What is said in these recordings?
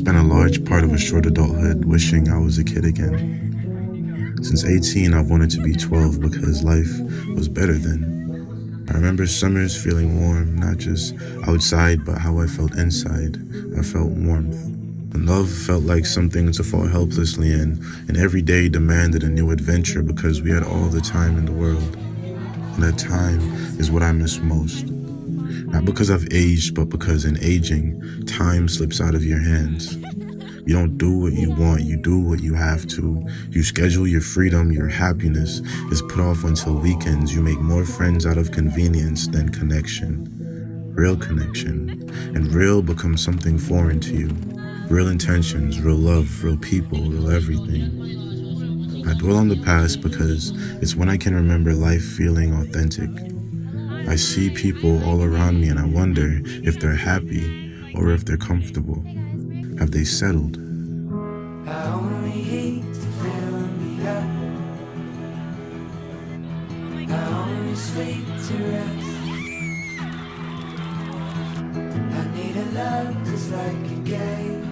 spent a large part of a short adulthood wishing I was a kid again. Since 18, I've wanted to be 12 because life was better then. I remember summers feeling warm, not just outside, but how I felt inside. I felt warmth. And love felt like something to fall helplessly in, and every day demanded a new adventure because we had all the time in the world. And that time is what I miss most. Not because I've aged, but because in aging, time slips out of your hands. You don't do what you want, you do what you have to. You schedule your freedom, your happiness is put off until weekends. You make more friends out of convenience than connection. Real connection. And real becomes something foreign to you. Real intentions, real love, real people, real everything. I dwell on the past because it's when I can remember life feeling authentic. I see people all around me and I wonder if they're happy or if they're comfortable. Have they settled? I only hate to fill me up. I only sleep to rest. I need a love just like a game.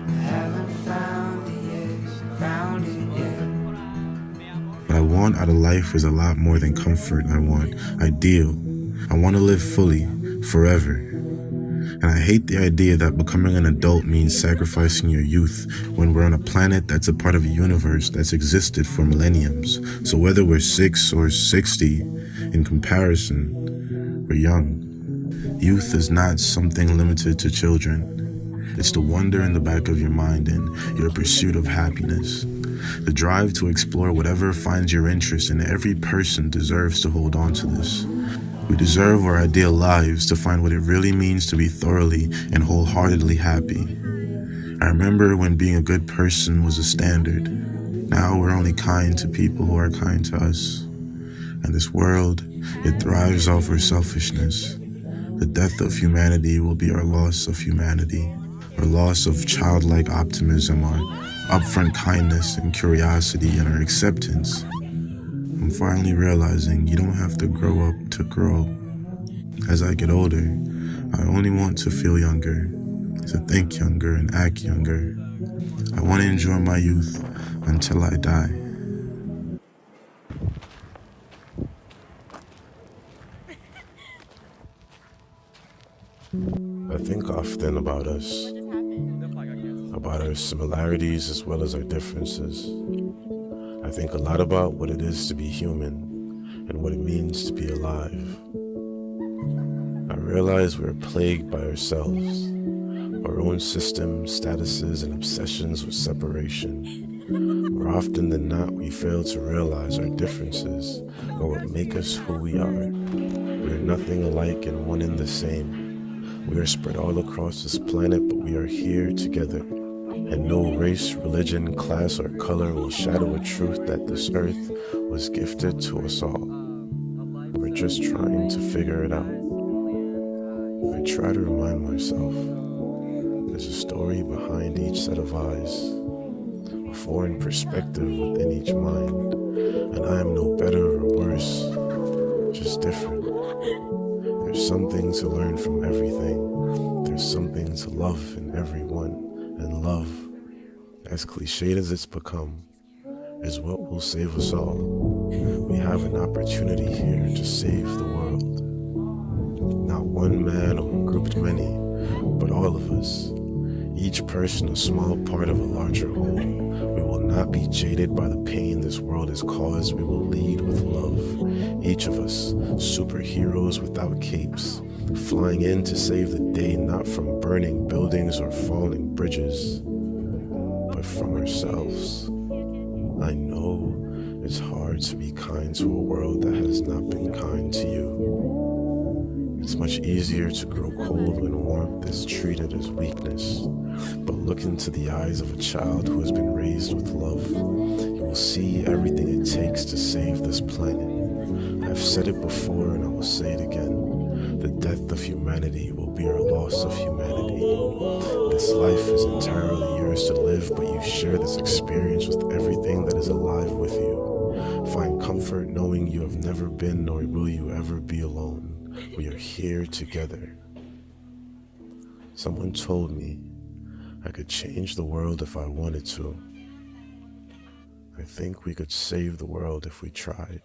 I haven't found it yet. What I want out of life is a lot more than comfort. I want ideal. I want to live fully, forever. And I hate the idea that becoming an adult means sacrificing your youth when we're on a planet that's a part of a universe that's existed for millenniums. So whether we're 6 or 60, in comparison, we're young. Youth is not something limited to children. It's the wonder in the back of your mind and your pursuit of happiness. The drive to explore whatever finds your interest, and every person deserves to hold on to this. We deserve our ideal lives, to find what it really means to be thoroughly and wholeheartedly happy. I remember when being a good person was a standard. Now we're only kind to people who are kind to us. And this world, it thrives off our selfishness. The death of humanity will be our loss of humanity, our loss of childlike optimism, our upfront kindness and curiosity, and our acceptance. I'm finally realizing you don't have to grow up to grow. As I get older, I only want to feel younger, to think younger and act younger. I want to enjoy my youth until I die. I think often about us, about our similarities as well as our differences. I think a lot about what it is to be human and what it means to be alive. I realize we're plagued by ourselves, our own systems, statuses, and obsessions with separation. More often than not, we fail to realize our differences are what make us who we are. We are nothing alike and one and the same. We are spread all across this planet, but we are here together. And no race, religion, class, or color will shadow a truth that this earth was gifted to us all. We're just trying to figure it out. I try to remind myself, there's a story behind each set of eyes, a foreign perspective within each mind, and I am no better or worse, just different. There's something to learn from everything. There's something to love in everyone. And love, as cliched as it's become, is what will save us all. We have an opportunity here to save the world. Not one man or a group of many, but all of us. Each person a small part of a larger whole. We will not be jaded by the pain this world has caused. We will lead with love. Each of us, superheroes without capes, flying in to save the day, not from burning buildings or falling bridges, but from ourselves. I know it's hard to be kind to a world that has not been kind to you. It's much easier to grow cold when warmth is treated as weakness. But look into the eyes of a child who has been raised with love. You will see everything it takes to save this planet. I've said it before and I will say it again. The death of humanity will be our loss of humanity. This life is entirely yours to live, but you share this experience with everything that is alive with you. Find comfort knowing you have never been nor will you ever be alone. We are here together. Someone told me I could change the world if I wanted to. I think we could save the world if we tried.